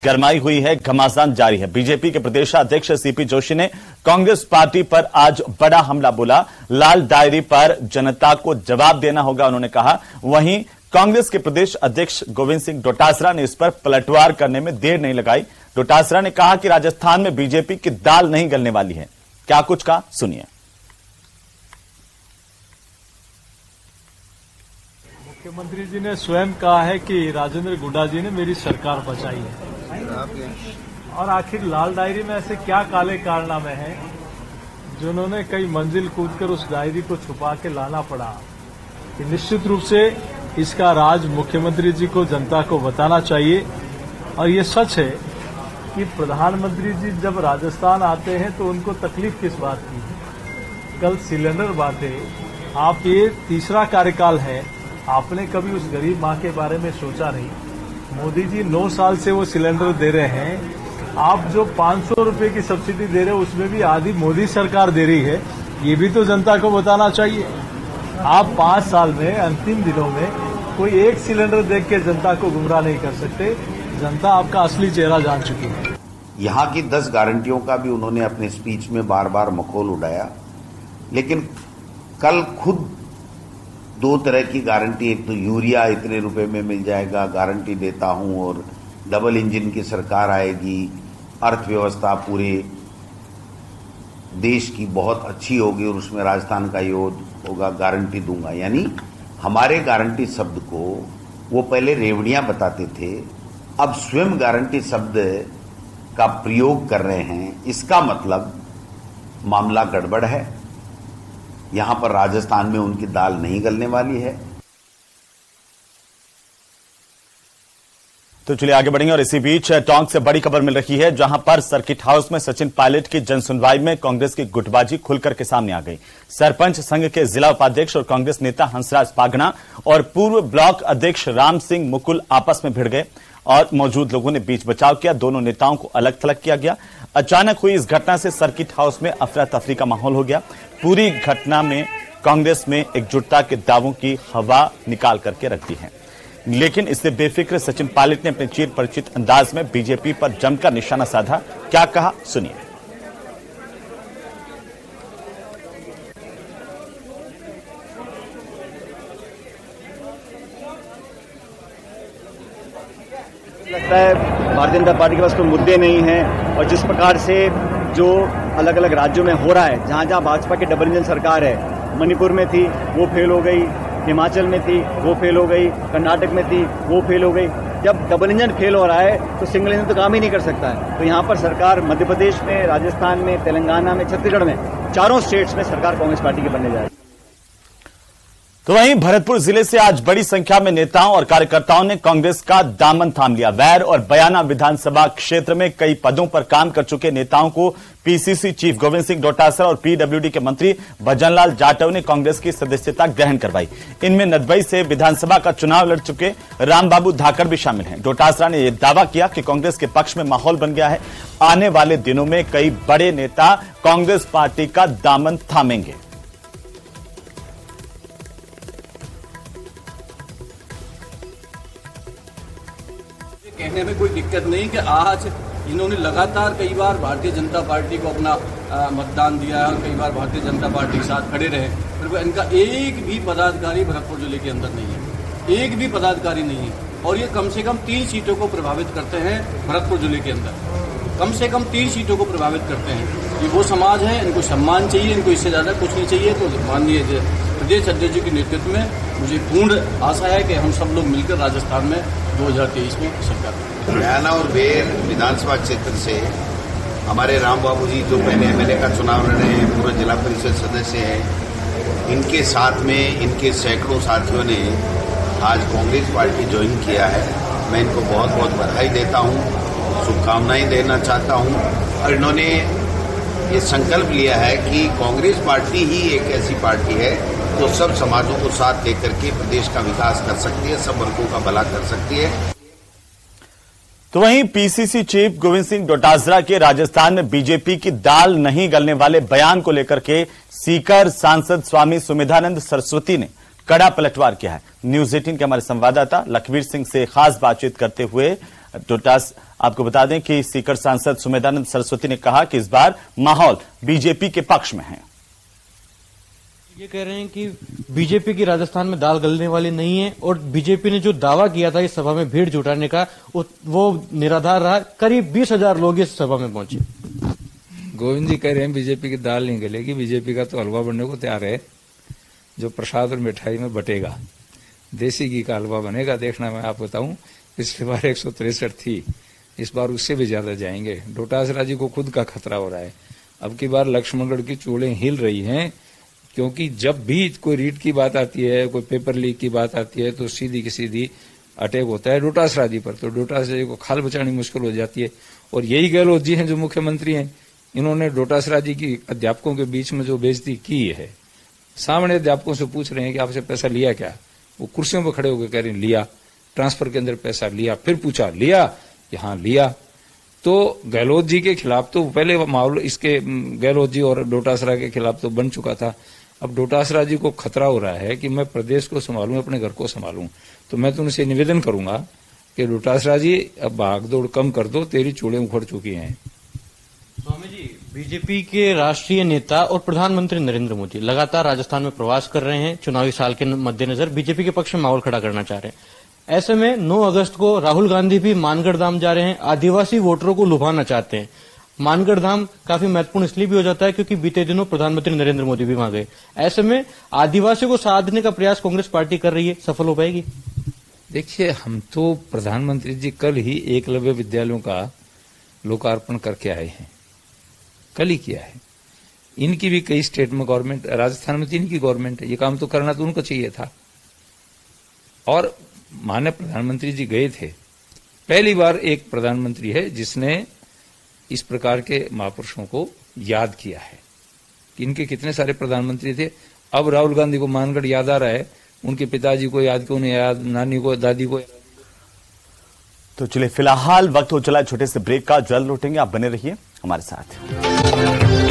गरमाई हुई है, घमासान जारी है। बीजेपी के प्रदेशाध्यक्ष सीपी जोशी ने कांग्रेस पार्टी पर आज बड़ा हमला बोला। लाल डायरी पर जनता को जवाब देना होगा, उन्होंने कहा। वहीं कांग्रेस के प्रदेश अध्यक्ष गोविंद सिंह डोटासरा ने इस पर पलटवार करने में देर नहीं लगाई। डोटासरा ने कहा कि राजस्थान में बीजेपी की दाल नहीं गलने वाली है। क्या कुछ कहा, सुनिए। मुख्यमंत्री जी ने स्वयं कहा है कि राजेंद्र गुड्डा जी ने मेरी सरकार बचाई है, और आखिर लाल डायरी में ऐसे क्या काले कारनामे हैं जिन्होंने कई मंजिल कूदकर उस डायरी को छुपा के लाना पड़ा। कि निश्चित रूप से इसका राज मुख्यमंत्री जी को, जनता को बताना चाहिए। और ये सच है कि प्रधानमंत्री जी जब राजस्थान आते हैं तो उनको तकलीफ किस बात की है। कल सिलेंडर बांटे, आप ये तीसरा कार्यकाल है, आपने कभी उस गरीब मां के बारे में सोचा नहीं। मोदी जी 9 साल से वो सिलेंडर दे रहे हैं। आप जो 500 रुपए की सब्सिडी दे रहे हो उसमें भी आधी मोदी सरकार दे रही है, ये भी तो जनता को बताना चाहिए। आप 5 साल में अंतिम दिनों में कोई एक सिलेंडर देख के जनता को गुमराह नहीं कर सकते। जनता आपका असली चेहरा जान चुकी है। यहाँ की 10 गारंटियों का भी उन्होंने अपने स्पीच में बार बार मखौल उड़ाया, लेकिन कल खुद 2 तरह की गारंटी, एक तो यूरिया इतने रुपए में मिल जाएगा, गारंटी देता हूं, और डबल इंजन की सरकार आएगी, अर्थव्यवस्था पूरे देश की बहुत अच्छी होगी और उसमें राजस्थान का योग होगा, गारंटी दूंगा। यानी हमारे गारंटी शब्द को वो पहले रेवड़ियां बताते थे, अब स्वयं गारंटी शब्द का प्रयोग कर रहे हैं। इसका मतलब मामला गड़बड़ है। यहां पर राजस्थान में उनकी दाल नहीं गलने वाली है। तो चलिए आगे बढ़ेंगे। और इसी बीच टोंक से बड़ी खबर मिल रही है, जहां पर सर्किट हाउस में सचिन पायलट की जनसुनवाई में कांग्रेस की गुटबाजी खुलकर के सामने आ गई। सरपंच संघ के जिला उपाध्यक्ष और कांग्रेस नेता हंसराज पागना और पूर्व ब्लॉक अध्यक्ष राम सिंह मुकुल आपस में भिड़ गए और मौजूद लोगों ने बीच बचाव किया। दोनों नेताओं को अलग थलग किया गया। अचानक हुई इस घटना से सर्किट हाउस में अफरा तफरी का माहौल हो गया। पूरी घटना में कांग्रेस में एकजुटता के दावों की हवा निकाल करके रख दी है, लेकिन इससे बेफिक्र सचिन पायलट ने अपने चिर परिचित अंदाज में बीजेपी पर जमकर निशाना साधा। क्या कहा, सुनिए। लगता है भारतीय जनता पार्टी के पास कोई मुद्दे नहीं हैं, और जिस प्रकार से जो अलग अलग राज्यों में हो रहा है, जहां जहां भाजपा की डबल इंजन सरकार है, मणिपुर में थी वो फेल हो गई, हिमाचल में थी वो फेल हो गई, कर्नाटक में थी वो फेल हो गई। जब डबल इंजन फेल हो रहा है तो सिंगल इंजन तो काम ही नहीं कर सकता है। तो यहाँ पर सरकार मध्य प्रदेश में, राजस्थान में, तेलंगाना में, छत्तीसगढ़ में, चारों स्टेट्स में सरकार कांग्रेस पार्टी की बनने जा रही है। तो वहीं भरतपुर जिले से आज बड़ी संख्या में नेताओं और कार्यकर्ताओं ने कांग्रेस का दामन थाम लिया। वैर और बयाना विधानसभा क्षेत्र में कई पदों पर काम कर चुके नेताओं को पीसीसी चीफ गोविंद सिंह डोटासरा और पीडब्ल्यूडी के मंत्री भजनलाल जाटव ने कांग्रेस की सदस्यता ग्रहण करवाई। इनमें नदबई से विधानसभा का चुनाव लड़ चुके रामबाबू धाकड़ भी शामिल हैं। डोटासरा ने यह दावा किया कि कांग्रेस के पक्ष में माहौल बन गया है। आने वाले दिनों में कई बड़े नेता कांग्रेस पार्टी का दामन थामेंगे। कहने में कोई दिक्कत नहीं कि आज इन्होंने लगातार कई बार भारतीय जनता पार्टी को अपना मतदान दिया और कई बार भारतीय जनता पार्टी के साथ खड़े रहे, फिर इनका एक भी पदाधिकारी भरतपुर जिले के अंदर नहीं है, एक भी पदाधिकारी नहीं है। और ये कम से कम 3 सीटों को प्रभावित करते हैं भरतपुर जिले के अंदर, कम से कम 3 सीटों को प्रभावित करते हैं। ये वो समाज है, इनको सम्मान चाहिए, इनको इससे ज्यादा कुछ नहीं चाहिए। तो माननीय प्रदेश अध्यक्ष जी के नेतृत्व में मुझे पूर्ण आशा है कि हम सब लोग मिलकर राजस्थान में 2023 में सरकार करेंगे। मुरैना और बेर विधानसभा क्षेत्र से हमारे राम बाबू जी जो पहले एमएलए का चुनाव लड़ रहे हैं, पूर्व जिला परिषद सदस्य हैं, इनके साथ में इनके सैकड़ों साथियों ने आज कांग्रेस पार्टी ज्वाइन किया है। मैं इनको बहुत बहुत बधाई देता हूं, शुभकामनाएं देना चाहता हूं। और इन्होंने ये संकल्प लिया है कि कांग्रेस पार्टी ही एक ऐसी पार्टी है जो सब समाजों को साथ लेकर के प्रदेश का विकास कर सकती है, सब वर्गों का भला कर सकती है। तो वहीं पीसीसी चीफ गोविंद सिंह डोटासरा के राजस्थान में बीजेपी की दाल नहीं गलने वाले बयान को लेकर के सीकर सांसद स्वामी सुमेधानंद सरस्वती ने कड़ा पलटवार किया है। न्यूज 18 के हमारे संवाददाता लखवीर सिंह से खास बातचीत करते हुए आपको बता दें कि सीकर सांसद सुमेधानंद सरस्वती ने कहा कि इस बार माहौल बीजेपी के पक्ष में है। ये कह रहे हैं कि बीजेपी की राजस्थान में दाल गलने वाली नहीं है और बीजेपी ने जो दावा किया था इस सभा में भीड़ जुटाने का वो निराधार रहा। करीब 20,000 लोग इस सभा में पहुंचे। गोविंद जी कह रहे हैं बीजेपी की दाल नहीं गलेगी, बीजेपी का तो हलवा बनने को तैयार है जो प्रसाद और मिठाई में बटेगा। देसी घी का हलवा बनेगा, देखना। मैं आपको बताऊं, पिछली बार 163 थी, इस बार उससे भी ज्यादा जाएंगे। डोटासरा जी को खुद का खतरा हो रहा है। अब की बार लक्ष्मणगढ़ की चूड़ें हिल रही हैं, क्योंकि जब भी कोई रीट की बात आती है, कोई पेपर लीक की बात आती है, तो सीधी की सीधी अटैक होता है डोटासरा जी पर। तो डोटासरा जी को खाल बचानी मुश्किल हो जाती है। और यही गहलोत जी हैं जो मुख्यमंत्री हैं, इन्होंने डोटासरा जी की अध्यापकों के बीच में जो बेइज्जती की है, सामने अध्यापकों से पूछ रहे हैं कि आपसे पैसा लिया क्या, वो कुर्सियों पर खड़े होकर कह रहे हैं लिया, ट्रांसफर के अंदर पैसा लिया, फिर पूछा लिया, यहाँ लिया। तो गहलोत जी के खिलाफ तो पहले माहौल इसके गहलोत जी और डोटासरा के खिलाफ तो बन चुका था। अब डोटासरा जी को खतरा हो रहा है कि मैं प्रदेश को संभालूं, अपने घर को संभालूं। तो मैं तो उनसे निवेदन करूंगा कि डोटासरा जी अब भागदौड़ कम कर दो, तेरी चूड़ें उखड़ चुकी हैं। स्वामी जी, बीजेपी के राष्ट्रीय नेता और प्रधानमंत्री नरेंद्र मोदी लगातार राजस्थान में प्रवास कर रहे हैं। चुनावी साल के मद्देनजर बीजेपी के पक्ष में माहौल खड़ा करना चाह रहे हैं। ऐसे में 9 अगस्त को राहुल गांधी भी मानगढ़ धाम जा रहे हैं। आदिवासी वोटरों को लुभाना चाहते हैं। मानगढ़ धाम काफी महत्वपूर्ण इसलिए भी हो जाता है क्योंकि बीते दिनों प्रधानमंत्री नरेंद्र मोदी भी वहां गए। ऐसे में आदिवासियों को साधने का प्रयास कांग्रेस पार्टी कर रही है, सफल हो पाएगी? देखिए, हम तो प्रधानमंत्री जी कल ही एकलव्य विद्यालयों का लोकार्पण करके आए हैं, कल ही किया है। इनकी भी कई स्टेट में गवर्नमेंट, राजस्थान में तो इनकी गवर्नमेंट है, ये काम तो करना तो उनको चाहिए था। और माननीय प्रधानमंत्री जी गए थे। पहली बार एक प्रधानमंत्री है जिसने इस प्रकार के महापुरुषों को याद किया है। इनके कितने सारे प्रधानमंत्री थे। अब राहुल गांधी को मानगढ़ याद आ रहा है, उनके पिताजी को याद, क्यों नहीं याद, नानी को, दादी को। तो चलिए, फिलहाल वक्त हो चला छोटे से ब्रेक का, जल्द लौटेंगे, आप बने रहिए हमारे साथ।